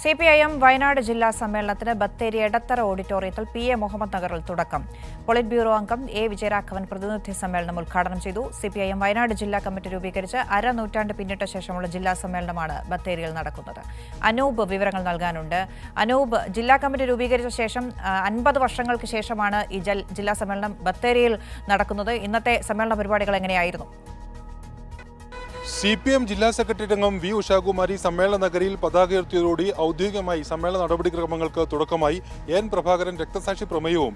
CPIM Wayanad ജില്ലാ സമ്മേളനത്തിന് ബത്തേരി എടത്തറ ഓഡിറ്റോറിയത്തിൽ PA മുഹമ്മദ് നഗറിൽ തുടക്കം. പോളിറ്റ് ബ്യൂറോ അംഗം A വിജയരാഘവൻ പ്രതിനിധി സമ്മേളനം ഉദ്ഘാടനം ചെയ്തു. CPIM വയനാട് ജില്ലാ കമ്മിറ്റി രൂപീകരിച്ച് അരനൂറ്റാണ്ട് പിന്നിട്ട ശേഷമുള്ള ജില്ലാ സമ്മേളനമാണ് ബത്തേരിയിൽ നടക്കുന്നത്. അനൂപ് വിവരങ്ങൾ നൽകാനുണ്ട്. അനൂപ്, ജില്ലാ കമ്മിറ്റി രൂപീകരിച്ച ശേഷം 50 വർഷങ്ങൾക്ക് ശേഷമാണ് ഈ ജില്ലാ സമ്മേളനം ബത്തേരിയിൽ നടക്കുന്നത്. ഇന്നത്തെ സമ്മേളന പരിപാടികൾ എങ്ങനെയായിരുന്നു? CPM ജില്ലാ സെക്രട്ടറി അംഗം V ഉഷാകുമാരി സമ്മേളന നഗരിയിൽ പതാക ഉയർത്തിയതോടെ ഔദ്യോഗികമായി സമ്മേളന നടപടിക്രമങ്ങൾക്ക് തുടക്കമായി. N പ്രഭാകരൻ രക്തസാക്ഷി പ്രമേയവും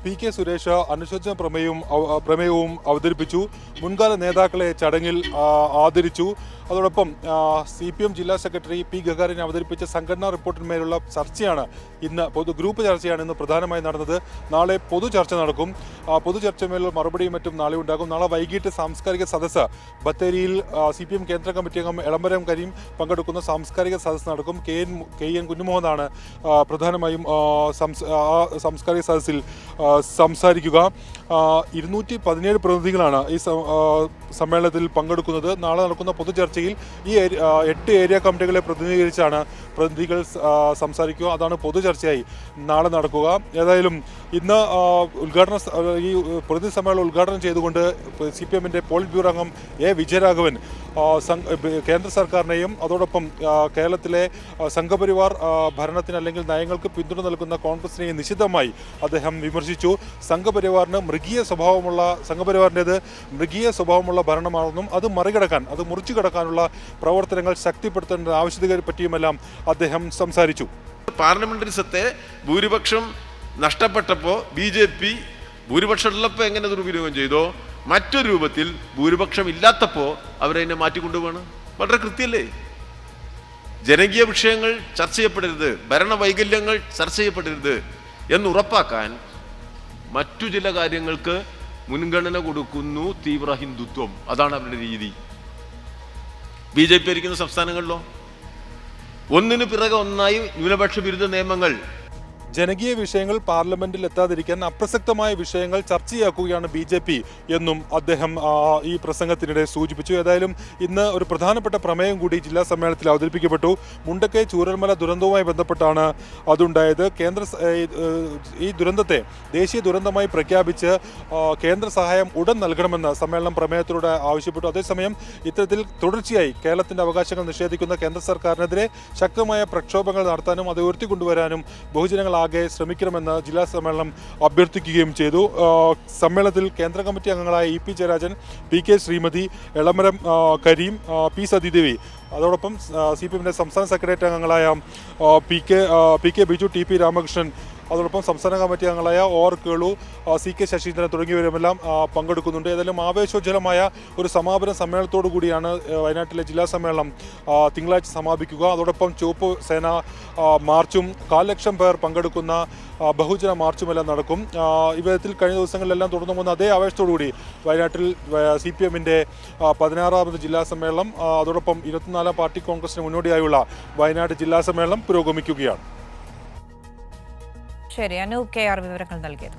PK സുരേഷ് അനുശോചന പ്രമേയവും അവതരിപ്പിച്ചു. മുൻകാല നേതാക്കളെ ചടങ്ങിൽ ആദരിച്ചു. അതോടൊപ്പം CPM ജില്ലാ സെക്രട്ടറി P ഗഗാറിനെ അവതരിപ്പിച്ച സംഘടനാ റിപ്പോർട്ടിന്മേലുള്ള ചർച്ചയാണ് ഇന്ന് ഗ്രൂപ്പ് ചർച്ചയാണ് ഇന്ന് പ്രധാനമായി നടന്നത്. നാളെ പൊതുചർച്ച നടക്കും. പൊതുചർച്ചമേലുള്ള മറുപടിയും മറ്റും നാളെ ഉണ്ടാകും. നാളെ വൈകിട്ട് സാംസ്കാരിക സദസ്സ് ബത്തേരിയിൽ CPM കേന്ദ്ര കമ്മിറ്റി അംഗം എളമരം കരീം പങ്കെടുക്കുന്ന സാംസ്കാരിക സദസ്സ് നടക്കും. KN കുഞ്ഞുമുഹമ്മദാണ് പ്രധാനമായും സാംസ്കാരിക സദസ്സിൽ സംസാരിക്കുക. 217 പ്രതിനിധികളാണ് ഈ സമ്മേളനത്തിൽ പങ്കെടുക്കുന്നത്. നാളെ നടക്കുന്ന പൊതുചർച്ചയിൽ ഈ 8 ഏരിയ കമ്മിറ്റികളെ പ്രതിനിധീകരിച്ചാണ് പ്രതിനിധികൾ സംസാരിക്കുക. അതാണ് പൊതുചർച്ചയായി നാളെ നടക്കുക. ഏതായാലും ഇന്ന് ഈ പ്രതിനിധി സമ്മേളനം ഉദ്ഘാടനം ചെയ്തുകൊണ്ട് CPMന്റെ പോളിറ്റ് ബ്യൂറോ അംഗം A വിജയരാഘവൻ കേന്ദ്ര സർക്കാരിനെയും അതോടൊപ്പം കേരളത്തിലെ സംഘപരിവാർ ഭരണത്തിന് അല്ലെങ്കിൽ നയങ്ങൾക്ക് പിന്തുണ നൽകുന്ന കോൺഗ്രസിനെയും നിശിതമായി അദ്ദേഹം വിമർശിച്ചു. സംഘപരിവാറിൻ്റേത് മൃഗീയ സ്വഭാവമുള്ള ഭരണമാണെന്നും അത് മറികടക്കാൻ, അത് മുറിച്ചു കടക്കാനുള്ള പ്രവർത്തനങ്ങൾ ശക്തിപ്പെടുത്തേണ്ട ആവശ്യകതയെ പറ്റിയുമെല്ലാം അദ്ദേഹം സംസാരിച്ചു. പാർലമെന്ററി സത്തെ ഭൂരിപക്ഷം നഷ്ടപ്പെട്ടപ്പോൾ BJP ഭൂരിപക്ഷം ഉള്ളപ്പോൾ എങ്ങനെ ദുർവിനിയോഗം ചെയ്തോ, മറ്റൊരു രൂപത്തിൽ ഭൂരിപക്ഷം ഇല്ലാത്തപ്പോൾ അവരതിനെ മാറ്റിക്കൊണ്ടുപോവാണ്. വളരെ കൃത്യമല്ലേ? ജനകീയ വിഷയങ്ങൾ ചർച്ച ചെയ്യപ്പെടരുത്, ഭരണവൈകല്യങ്ങൾ ചർച്ച ചെയ്യപ്പെടരുത് എന്ന് ഉറപ്പാക്കാൻ മറ്റു ചില കാര്യങ്ങൾക്ക് മുൻഗണന കൊടുക്കുന്നു തീവ്ര ഹിന്ദുത്വം. അതാണ് അവരുടെ രീതി. BJP ഭരിക്കുന്ന സംസ്ഥാനങ്ങളിലോ ഒന്നിനു പിറകെ ഒന്നായി ന്യൂനപക്ഷ വിരുദ്ധ നിയമങ്ങൾ. ജനകീയ വിഷയങ്ങൾ പാർലമെന്റിൽ എത്താതിരിക്കാൻ അപ്രസക്തമായ വിഷയങ്ങൾ ചർച്ചയാക്കുകയാണ് BJP എന്നും അദ്ദേഹം ഈ പ്രസംഗത്തിനിടെ സൂചിപ്പിച്ചു. ഏതായാലും ഇന്ന് ഒരു പ്രധാനപ്പെട്ട പ്രമേയം കൂടി ജില്ലാ സമ്മേളനത്തിൽ അവതരിപ്പിക്കപ്പെട്ടു. മുണ്ടക്കൈ ചൂരൽമല ദുരന്തവുമായി ബന്ധപ്പെട്ടാണ് അതുണ്ടായത്. ഈ ദുരന്തത്തെ ദേശീയ ദുരന്തമായി പ്രഖ്യാപിച്ച് കേന്ദ്ര സഹായം ഉടൻ നൽകണമെന്ന് സമ്മേളനം പ്രമേയത്തിലൂടെ ആവശ്യപ്പെട്ടു. അതേസമയം ഇത്തരത്തിൽ തുടർച്ചയായി കേരളത്തിന്റെ അവകാശങ്ങൾ നിഷേധിക്കുന്ന കേന്ദ്ര സർക്കാരിനെതിരെ ശക്തമായ പ്രക്ഷോഭങ്ങൾ നടത്താനും അത് ഉയർത്തിക്കൊണ്ടുവരാനും ബഹുജനങ്ങൾ ശ്രമിക്കണമെന്ന് ജില്ലാ സമ്മേളനം അഭ്യർത്ഥിക്കുകയും ചെയ്തു. സമ്മേളനത്തിൽ കേന്ദ്ര കമ്മിറ്റി അംഗങ്ങളായ EP Jayarajan, PK Shrimati, Elamaram Kareem, P Sathidevi, അതോടൊപ്പം CPMന്റെ സംസ്ഥാന സെക്രട്ടറി അംഗങ്ങളായ PK ബിജു, TP രാമകൃഷ്ണൻ, അതോടൊപ്പം സംസ്ഥാന കമ്മിറ്റി അംഗങ്ങളായ OR കേളു, CK ശശീന്ദ്രൻ തുടങ്ങിയവരുമെല്ലാം പങ്കെടുക്കുന്നുണ്ട്. ഏതായാലും ആവേശോജ്വലമായ ഒരു സമാപന സമ്മേളനത്തോടു കൂടിയാണ് വയനാട്ടിലെ ജില്ലാ സമ്മേളനം തിങ്കളാഴ്ച സമാപിക്കുക. അതോടൊപ്പം ചുവപ്പ് സേന മാർച്ചും 1,00,000 പേർ പങ്കെടുക്കുന്ന ബഹുജന മാർച്ചുമെല്ലാം നടക്കും. ഇവിധത്തിൽ കഴിഞ്ഞ ദിവസങ്ങളിലെല്ലാം തുടർന്നു പോകുന്ന അതേ ആവേശത്തോടുകൂടി വയനാട്ടിൽ CPMന്റെ 16ാമത് ജില്ലാ സമ്മേളനം, അതോടൊപ്പം 24ാം പാർട്ടി കോൺഗ്രസിന് മുന്നോടിയായുള്ള വയനാട് ജില്ലാ സമ്മേളനം പുരോഗമിക്കുകയാണ്. ശരി, അനൂപ് KR വിവരങ്ങൾ നൽകിയത്.